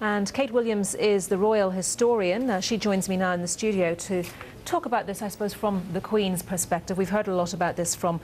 And Kate Williams is the royal historian. She joins me now in the studio to talk about this, I suppose, from the Queen's perspective. We've heard a lot about this from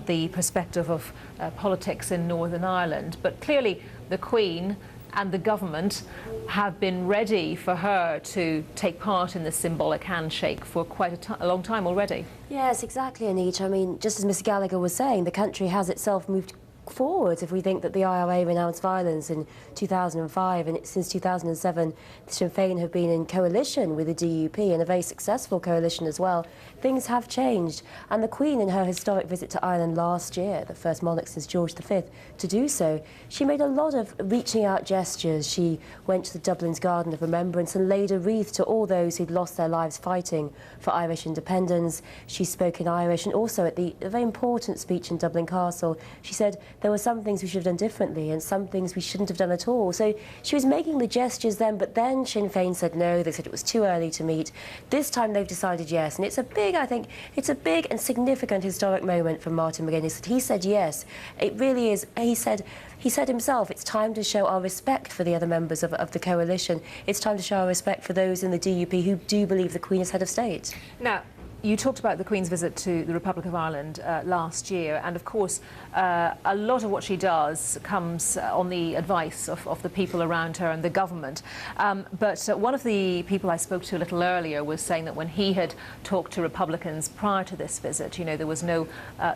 the perspective of politics in Northern Ireland, but clearly the Queen and the government have been ready for her to take part in this symbolic handshake for quite a long time already. Yes, exactly, Anita. I mean, just as Mr Gallagher was saying, the country has itself moved forward. If we think that the IRA renounced violence in 2005, and since 2007 Sinn Féin have been in coalition with the DUP, and a very successful coalition as well, things have changed. And the Queen, in her historic visit to Ireland last year, the first monarch since George V to do so, she made a lot of reaching out gestures. She went to the Dublin's Garden of Remembrance and laid a wreath to all those who'd lost their lives fighting for Irish independence. She spoke in Irish, and also at a very important speech in Dublin Castle, she said there were some things we should have done differently and some things we shouldn't have done at all. So she was making the gestures then, but then Sinn Féin said no. They said it was too early to meet. This time they've decided yes, and it's a big, I think, it's a big and significant historic moment for Martin McGuinness. He said yes. It really is. He said himself, it's time to show our respect for the other members of the coalition. It's time to show our respect for those in the DUP who do believe the Queen is head of state. Now, you talked about the Queen's visit to the Republic of Ireland last year, and of course a lot of what she does comes on the advice of the people around her and the government. But one of the people I spoke to a little earlier was saying that when he had talked to Republicans prior to this visit, you know, there was no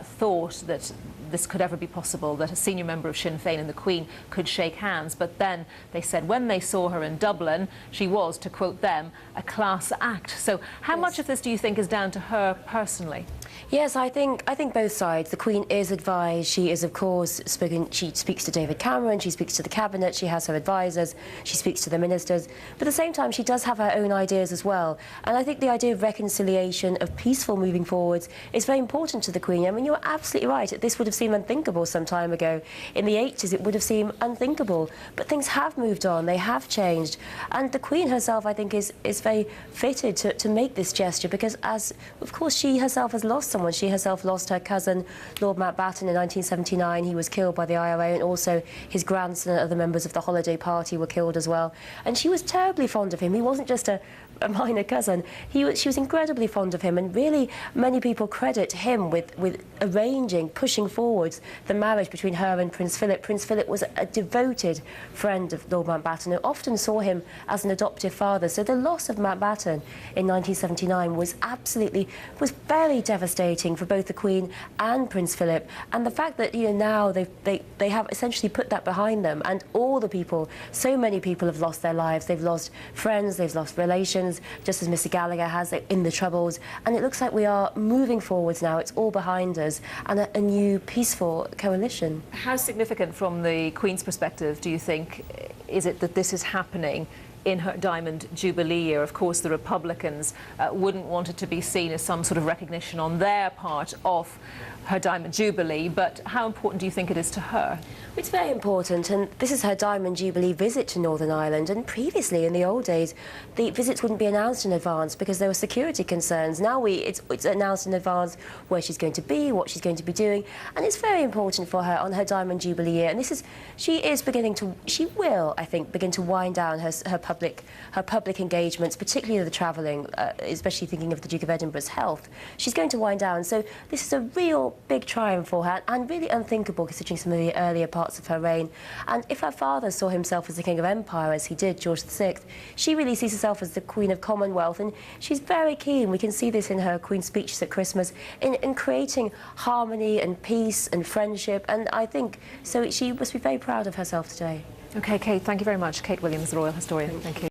thought that this could ever be possible, that a senior member of Sinn Féin and the Queen could shake hands. But then they said when they saw her in Dublin, she was, to quote them, a class act. So how much of this do you think is down to her personally? Yes, I think both sides. The Queen is advised. She is, of course, she speaks to David Cameron, she speaks to the Cabinet, she has her advisers, she speaks to the ministers. But at the same time, she does have her own ideas as well. And I think the idea of reconciliation, of peaceful moving forwards, is very important to the Queen. I mean, you're absolutely right. This would have seemed unthinkable some time ago. In the 80s, it would have seemed unthinkable. But things have moved on. They have changed. And the Queen herself, I think, is very fitted to make this gesture because, of course, she herself has lost someone. She herself lost her cousin, Lord Mountbatten, in 1979. He was killed by the IRA, and also his grandson and other members of the Holiday Party were killed as well. And she was terribly fond of him. He wasn't just a minor cousin. She was incredibly fond of him, and really many people credit him with arranging, pushing forwards the marriage between her and Prince Philip. Prince Philip was a devoted friend of Lord Mountbatten who often saw him as an adoptive father. So the loss of Mountbatten in 1979 was very devastating for both the Queen and Prince Philip. And the fact that, you know, now they have essentially put that behind them, and all the people, so many people have lost their lives. They've lost friends, they've lost relations, just as Mr Gallagher has in the Troubles. And it looks like we are moving forwards now. It's all behind us, and a new peaceful coalition. How significant from the Queen's perspective do you think is it that this is happening in her Diamond Jubilee year? Of course, the Republicans wouldn't want it to be seen as some sort of recognition on their part of her Diamond Jubilee, but how important do you think it is to her? It's very important, and this is her Diamond Jubilee visit to Northern Ireland. And previously, in the old days, the visits wouldn't be announced in advance because there were security concerns. Now it's announced in advance where she's going to be, what she's going to be doing, and it's very important for her on her Diamond Jubilee year. And she will, I think, begin to wind down her public engagements, particularly the travelling, especially thinking of the Duke of Edinburgh's health. She's going to wind down. So this is a real big triumph for her, and really unthinkable considering some of the earlier parts of her reign. And if her father saw himself as the King of Empire, as he did, George VI, she really sees herself as the Queen of Commonwealth, and she's very keen, we can see this in her Queen's speeches at Christmas, in creating harmony and peace and friendship, and I think, so she must be very proud of herself today. OK, Kate, thank you very much. Kate Williams, the Royal Historian. Thank you.